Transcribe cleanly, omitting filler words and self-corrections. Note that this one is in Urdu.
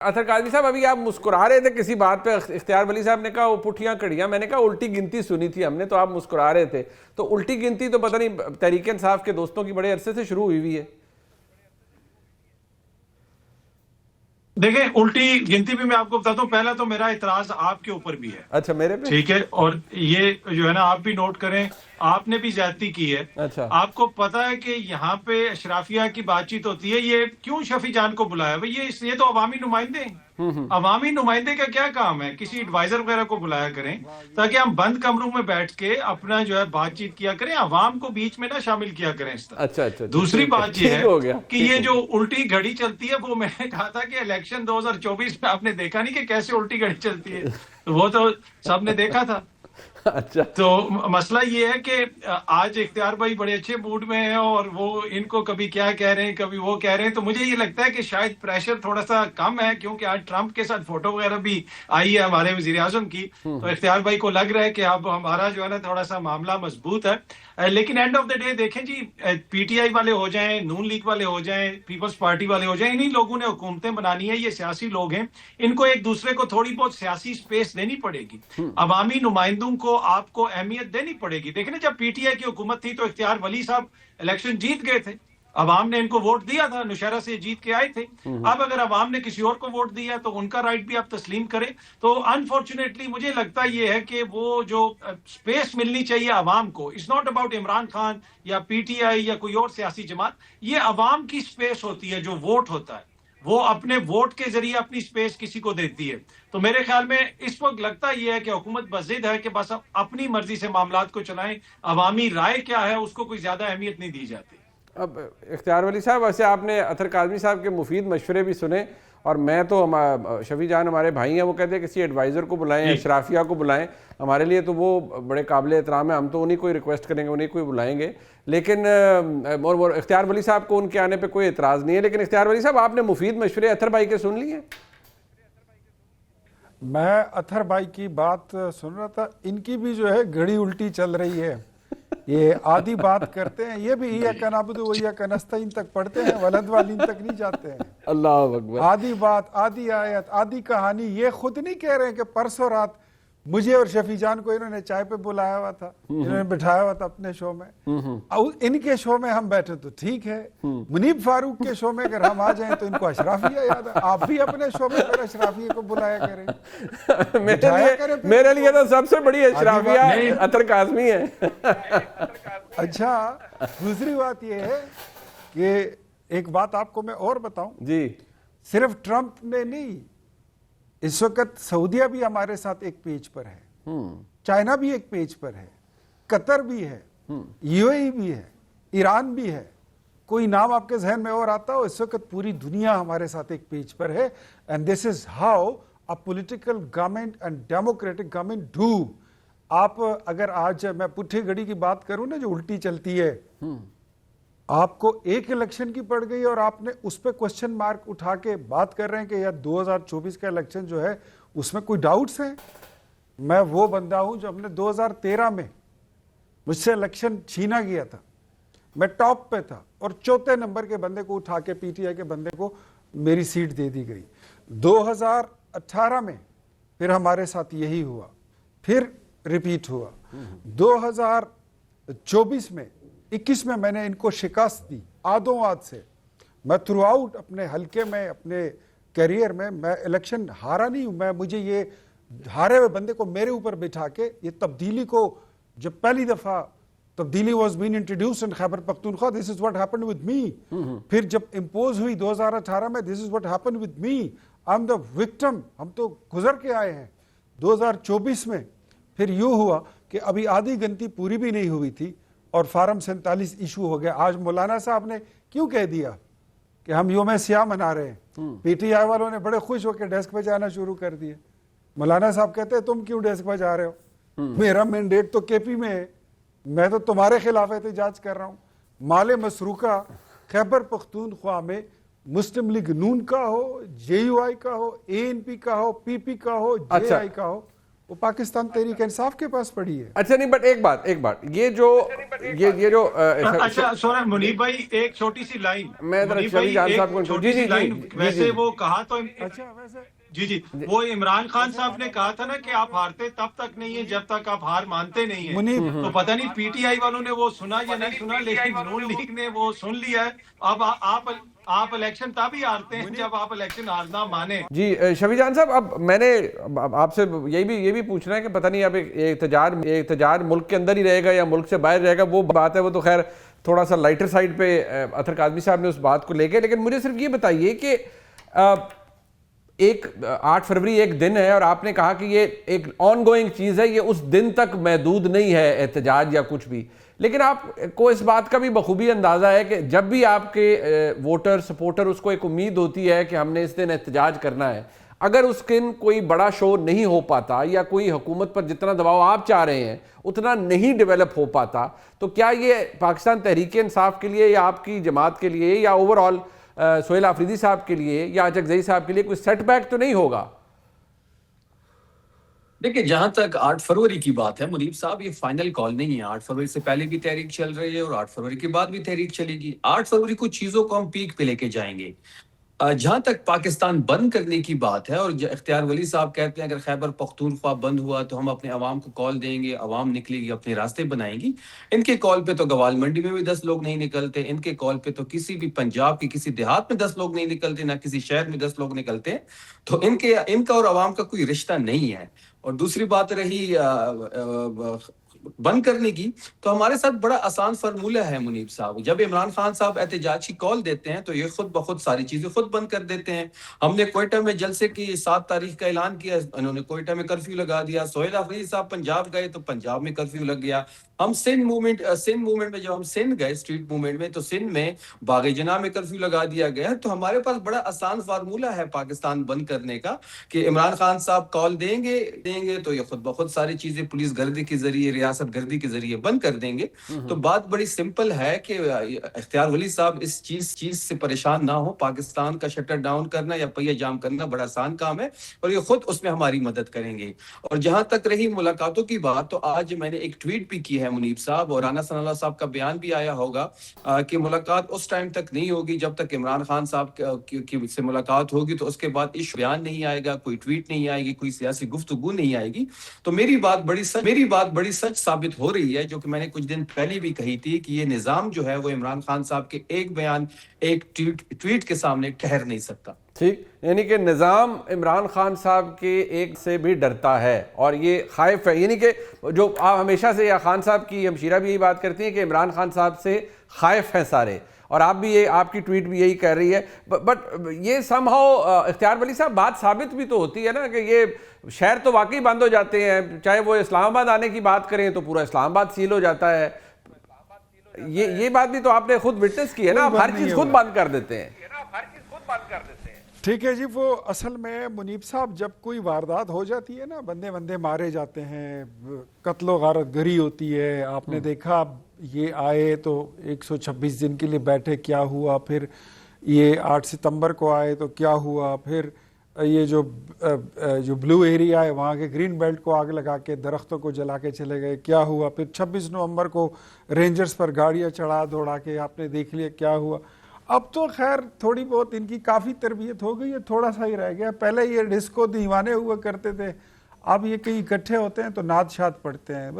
اطہر کاظمی صاحب ابھی آپ مسکرا رہے تھے کسی بات پہ، اختیار ولی صاحب نے کہا وہ پٹھیاں کڑیاں، میں نے کہا الٹی گنتی سنی تھی ہم نے، تو آپ مسکرا رہے تھے، تو الٹی گنتی تو پتہ نہیں تحریک انصاف کے دوستوں کی بڑے عرصے سے شروع ہوئی ہے۔ دیکھیں الٹی گنتی بھی میں آپ کو بتاتا ہوں، پہلا تو میرا اعتراض آپ کے اوپر بھی ہے، اچھا میرے پہ؟ ٹھیک ہے، اور یہ جو ہے نا آپ بھی نوٹ کریں، آپ نے بھی زیادتی کی ہے۔ اچھا آپ کو پتا ہے کہ یہاں پہ اشرافیہ کی بات چیت ہوتی ہے، یہ کیوں شفیع جان کو بلایا بھائی؟ یہ تو عوامی نمائندے ہیں، عوامی نمائندے کا کیا کام ہے؟ کسی ایڈوائزر وغیرہ کو بلایا کریں تاکہ ہم بند کمروں میں بیٹھ کے اپنا جو ہے بات چیت کیا کریں، عوام کو بیچ میں نہ شامل کیا کریں اس طرح۔ اچھا اچھا دوسری ٹھیک ہے، بات یہ ٹھیک ہے ہو گیا، کہ ٹھیک یہ ہو جو گیا۔ الٹی گھڑی چلتی ہے، وہ میں نے کہا تھا کہ الیکشن 2024 میں آپ نے دیکھا نہیں کہ کیسے الٹی گھڑی چلتی ہے، وہ تو سب نے دیکھا تھا۔ اچھا تو مسئلہ یہ ہے کہ آج اختیار بھائی بڑے اچھے موڈ میں ہیں اور وہ ان کو کبھی کیا کہہ رہے ہیں کبھی وہ کہہ رہے ہیں، تو مجھے یہ لگتا ہے کہ شاید پریشر تھوڑا سا کم ہے، کیونکہ آج ٹرمپ کے ساتھ فوٹو وغیرہ بھی آئی ہے ہمارے وزیر اعظم کی، تو اختیار بھائی کو لگ رہا ہے کہ اب ہمارا جو ہے نا تھوڑا سا معاملہ مضبوط ہے۔ لیکن اینڈ آف دا ڈے دیکھیں جی، پی ٹی آئی والے ہو جائیں، نون لیگ والے ہو جائیں، پیپلز پارٹی والے ہو جائیں، انہی لوگوں نے حکومتیں بنانی ہے، یہ سیاسی لوگ ہیں، ان کو ایک دوسرے کو تھوڑی بہت سیاسی سپیس دینی پڑے گی، عوامی نمائندوں کو آپ کو اہمیت دینی پڑے گی۔ دیکھیں نا جب پی ٹی آئی کی حکومت تھی تو اختیار ولی صاحب الیکشن جیت گئے تھے، عوام نے ان کو ووٹ دیا تھا، نوشہرہ سے جیت کے آئے تھے۔ اب اگر عوام نے کسی اور کو ووٹ دیا تو ان کا رائٹ بھی آپ تسلیم کریں۔ تو انفارچونیٹلی مجھے لگتا یہ ہے کہ وہ جو سپیس ملنی چاہیے عوام کو، it's not about Imran Khan یا پی ٹی آئی یا کوئی اور سیاسی جماعت، یہ عوام کی سپیس ہوتی ہے، جو ووٹ ہوتا ہے وہ اپنے ووٹ کے ذریعے اپنی سپیس کسی کو دیتی ہے۔ تو میرے خیال میں اس وقت لگتا یہ ہے کہ حکومت بضد ہے کہ بس اپنی مرضی سے معاملات کو چلائیں، عوامی رائے کیا ہے اس کو کوئی زیادہ اہمیت نہیں دی جاتی۔ اب اختیار ولی صاحب، ویسے آپ نے اطہر کاظمی صاحب کے مفید مشورے بھی سنے، اور میں تو شفیع جان ہمارے بھائی ہیں، وہ کہتے ہیں کسی ایڈوائزر کو بلائیں، اشرافیہ کو بلائیں، ہمارے لیے تو وہ بڑے قابل احترام ہیں، ہم تو انہیں کوئی ریکویسٹ کریں گے، انہیں کوئی بلائیں گے، لیکن اختیار ولی صاحب کو ان کے آنے پہ کوئی اعتراض نہیں ہے۔ لیکن اختیار ولی صاحب، آپ نے مفید مشورے اطہر بھائی کے سن لیے ہیں؟ میں اطہر بھائی کی بات سن رہا تھا، ان کی بھی جو ہے گھڑی الٹی چل رہی ہے، یہ آدھی بات کرتے ہیں، یہ بھی ایاک نعبد و ایاک نستعین تک پڑھتے ہیں، ولدوالین تک نہیں جاتے ہیں۔ اللہ اکبر۔ آدھی بات، آدھی آیت، آدھی کہانی، یہ خود نہیں کہہ رہے ہیں کہ پرسوں رات مجھے اور شفیع جان کو انہوں نے چائے پہ بلایا ہوا تھا، انہوں نے بٹھایا ہوا تھا اپنے شو میں، ان کے شو میں ہم بیٹھے تو ٹھیک ہے، منیب فاروق کے شو میں اگر ہم آ جائیں تو ان کو اشرافیہ یاد ہے۔ آپ بھی اپنے شو میں پھر اشرافیہ کو بلایا کریں، میرے لیے تو سب سے بڑی اشرافیہ اطہر کاظمی ہے۔ اچھا، دوسری بات یہ ہے کہ ایک بات آپ کو میں اور بتاؤں، جی صرف ٹرمپ نے نہیں، اس وقت سعودیہ بھی ہمارے ساتھ ایک پیج پر ہے، چائنا بھی ایک پیج پر ہے، قطر بھی ہے، یو اے ای بھی ہے، ایران بھی ہے، کوئی نام آپ کے ذہن میں اور آتا ہو؟ اس وقت پوری دنیا ہمارے ساتھ ایک پیج پر ہے، and this is how a political government and democratic government do. آپ اگر آج میں پٹھی گھڑی کی بات کروں نا جو الٹی چلتی ہے، آپ کو ایک الیکشن کی پڑ گئی اور آپ نے اس پہ کوسچن مارک اٹھا کے بات کر رہے ہیں کہ یار 2024 کا الیکشن جو ہے اس میں کوئی ڈاؤٹس ہیں۔ میں وہ بندہ ہوں جو ہم نے 2013 میں مجھ سے الیکشن چھینا گیا تھا، میں ٹاپ پہ تھا اور چوتھے نمبر کے بندے کو اٹھا کے پی ٹی آئی کے بندے کو میری سیٹ دے دی گئی۔ 2018 میں پھر ہمارے ساتھ یہی ہوا، پھر ریپیٹ ہوا۔ 2024 میں 21 میں نے ان کو شکست دی آدھوں آدھ سے۔ میں تھرو آؤٹ اپنے حلقے میں، اپنے کیریئر میں الیکشن ہارا نہیں ہوں، مجھے یہ ہارے ہوئے بندے کو میرے اوپر بٹھا کے یہ تبدیلی کو، جب پہلی دفعہ تبدیلی was been introduced in Khyber Pakhtunkhwa, this is what happened with me. پھر جب امپوز ہوئی 2018 میں، this is what happened with me, I am the victim, ہم تو گزر کے آئے ہیں۔ 2024 میں پھر یوں ہوا کہ ابھی آدھی گنتی پوری بھی نہیں ہوئی تھی اور فارم 47 ایشو ہو گیا۔ آج مولانا صاحب نے کیوں کہہ دیا کہ ہم یوم سیاہ منا رہے ہیں، پی ٹی آئی والوں نے بڑے خوش ہو کے ڈیسک پہ جانا شروع کر دیے۔ مولانا صاحب کہتے ہیں تم کیوں ڈیسک پہ جا رہے ہو؟ میرا مینڈیٹ تو کے پی میں ہے، میں تو تمہارے خلاف احتجاج کر رہا ہوں۔ مال مسروقہ خیبر پختونخوا میں مسلم لیگ نون کا ہو، جے یو آئی کا ہو، اے این پی کا ہو، پی پی کا ہو، جے آئی کا ہو، وہ پاکستان تحریک انصاف کے پاس پڑی ہے. اچھا نہیں بٹ ایک بات یہ جو اچھا سوری منیب بھائی ایک چھوٹی سی لائن, میں ذرا شفیع جان صاحب کو چھوٹی سی لائن, ویسے وہ کہا تو اچھا ویسے جی وہ عمران خان صاحب نے کہا تھا نا کہ آپ ہارتے تب تک نہیں ہیں جب تک آپ ہار مانتے نہیں ہیں. منیب تو پتہ نہیں پی ٹی آئی والوں نے وہ سنا یا نہیں سنا, لیکن نون لیگ نے وہ سن لیا ہے. اب آپ الیکشن تب ہی ہارتے ہیں جب آپ الیکشن ہارنا مانیں. جی شفیع جان صاحب, اب میں نے آپ سے یہ بھی پوچھنا ہے کہ پتہ نہیں اب احتجاج ملک کے اندر ہی رہے گا یا ملک سے باہر رہے گا, وہ بات ہے, وہ تو خیر تھوڑا سا لائٹر سائڈ پہ اطہر کاظمی صاحب نے اس بات کو لے کے, لیکن مجھے صرف یہ بتائیے کہ 8 فروری ایک دن ہے اور آپ نے کہا کہ یہ ایک آن گوئنگ چیز ہے, یہ اس دن تک محدود نہیں ہے احتجاج یا کچھ بھی, لیکن آپ کو اس بات کا بھی بخوبی اندازہ ہے کہ جب بھی آپ کے ووٹر سپورٹر اس کو ایک امید ہوتی ہے کہ ہم نے اس دن احتجاج کرنا ہے, اگر اس دن کوئی بڑا شو نہیں ہو پاتا یا کوئی حکومت پر جتنا دباؤ آپ چاہ رہے ہیں اتنا نہیں ڈیولپ ہو پاتا, تو کیا یہ پاکستان تحریک انصاف کے لیے یا آپ کی جماعت کے لیے یا اوور آل سہیل آفریدی صاحب کے لیے یا اچکزئی صاحب کے لیے کوئی سیٹ بیک تو نہیں ہوگا؟ دیکھیں جہاں تک 8 فروری کی بات ہے منیب صاحب, یہ فائنل کال نہیں ہے. 8 فروری سے پہلے بھی تحریک چل رہی ہے اور 8 فروری کے بعد بھی تحریک چلے گی. 8 فروری کو چیزوں کو ہم پیک پہ لے کے جائیں گے. جہاں تک پاکستان بند کرنے کی بات ہے, اور اختیار ولی صاحب کہتے ہیں اگر خیبر پختونخوا بند ہوا تو ہم اپنے عوام کو کال دیں گے, عوام نکلے گی, اپنے راستے بنائیں گی. ان کے کال پہ تو گوال منڈی میں بھی 10 لوگ نہیں نکلتے, ان کے کال پہ تو کسی بھی پنجاب کی کسی دیہات میں 10 لوگ نہیں نکلتے, نہ کسی شہر میں 10 لوگ نکلتے. تو ان کا اور عوام کا کوئی رشتہ نہیں ہے. اور دوسری بات رہی بند کرنے کی, تو ہمارے ساتھ بڑا آسان فارمولہ ہے منیب صاحب. جب عمران خان صاحب احتجاج کی کال دیتے ہیں تو یہ خود بخود ساری چیزیں خود بند کر دیتے ہیں. ہم نے کوئٹہ میں جلسے کی 7 تاریخ کا اعلان کیا, انہوں نے کوئٹہ میں کرفیو لگا دیا. سہیل آفریدی صاحب پنجاب گئے تو پنجاب میں کرفیو لگ گیا. ہم سندھ موومنٹ میں جب ہم سندھ گئے اسٹریٹ موومنٹ میں, تو سندھ میں باغ جناح میں کرفیو لگا دیا گیا. تو ہمارے پاس بڑا آسان فارمولہ ہے پاکستان بند کرنے کا, کہ عمران خان صاحب کال دیں گے تو یہ خود بخود ساری چیزیں پولیس گردی کے ذریعے, ریاست گردی کے ذریعے بند کر دیں گے. تو بات بڑی سمپل ہے کہ اختیار ولی صاحب اس چیز سے پریشان نہ ہو. پاکستان کا شٹر ڈاؤن کرنا یا پہیہ جام کرنا بڑا آسان کام ہے, اور یہ خود اس میں ہماری مدد کریں گے. اور جہاں تک رہی ملاقاتوں کی بات, تو آج میں نے ایک ٹویٹ بھی کی ہے منیب صاحب, اور رانا ثناء اللہ صاحب کا بیان بھی آیا ہوگا کہ ملاقات اس ٹائم تک نہیں ہوگی جب تک عمران خان صاحب کی سے ملاقات ہوگی, تو اس کے بعد ایشو بیان نہیں آئے گا, کوئی ٹویٹ نہیں آئے گی, کوئی سیاسی گفتگو نہیں آئے گی. تو میری بات بڑی سچ ثابت ہو رہی ہے, جو کہ میں نے کچھ دن پہلے بھی کہی تھی, کہ یہ نظام جو ہے وہ عمران خان صاحب کے ایک بیان, ایک ٹویٹ کے سامنے ٹھہر نہیں سکتا. ٹھیک, یعنی کہ نظام عمران خان صاحب کے ایک سے بھی ڈرتا ہے اور یہ خائف ہے. یعنی کہ جو آپ ہمیشہ سے, یا خان صاحب کی ہمشیرہ بھی یہی بات کرتی ہیں کہ عمران خان صاحب سے خائف ہیں سارے, اور آپ بھی آپ کی ٹویٹ بھی یہی کہہ رہی ہے. بٹ یہ سم ہاؤ اختیار ولی صاحب بات ثابت بھی تو ہوتی ہے نا, کہ یہ شہر تو واقعی بند ہو جاتے ہیں, چاہے وہ اسلام آباد آنے کی بات کریں تو پورا اسلام آباد سیل ہو جاتا ہے. یہ بات بھی تو آپ نے خود وٹنس کی ہے نا, آپ ہر چیز خود بند کر دیتے ہیں. ٹھیک ہے جی. وہ اصل میں منیب صاحب جب کوئی واردات ہو جاتی ہے نا, بندے مارے جاتے ہیں, قتل و غارت گری ہوتی ہے. آپ نے دیکھا یہ آئے تو 126 دن کے لیے بیٹھے, کیا ہوا, پھر یہ 8 ستمبر کو آئے تو کیا ہوا, پھر یہ جو بلو ایریا ہے وہاں کے گرین بیلٹ کو آگ لگا کے درختوں کو جلا کے چلے گئے, کیا ہوا, پھر 26 نومبر کو رینجرز پر گاڑیاں چڑھا دوڑا کے آپ نے دیکھ لیا کیا ہوا. اب تو خیر تھوڑی بہت ان کی کافی تربیت ہو گئی ہے, تھوڑا سا ہی رہ گیا. پہلے یہ ڈسکو دیوانے ہوا کرتے تھے, اب یہ کہیں اکٹھے ہوتے ہیں تو نعت شاد پڑھتے ہیں.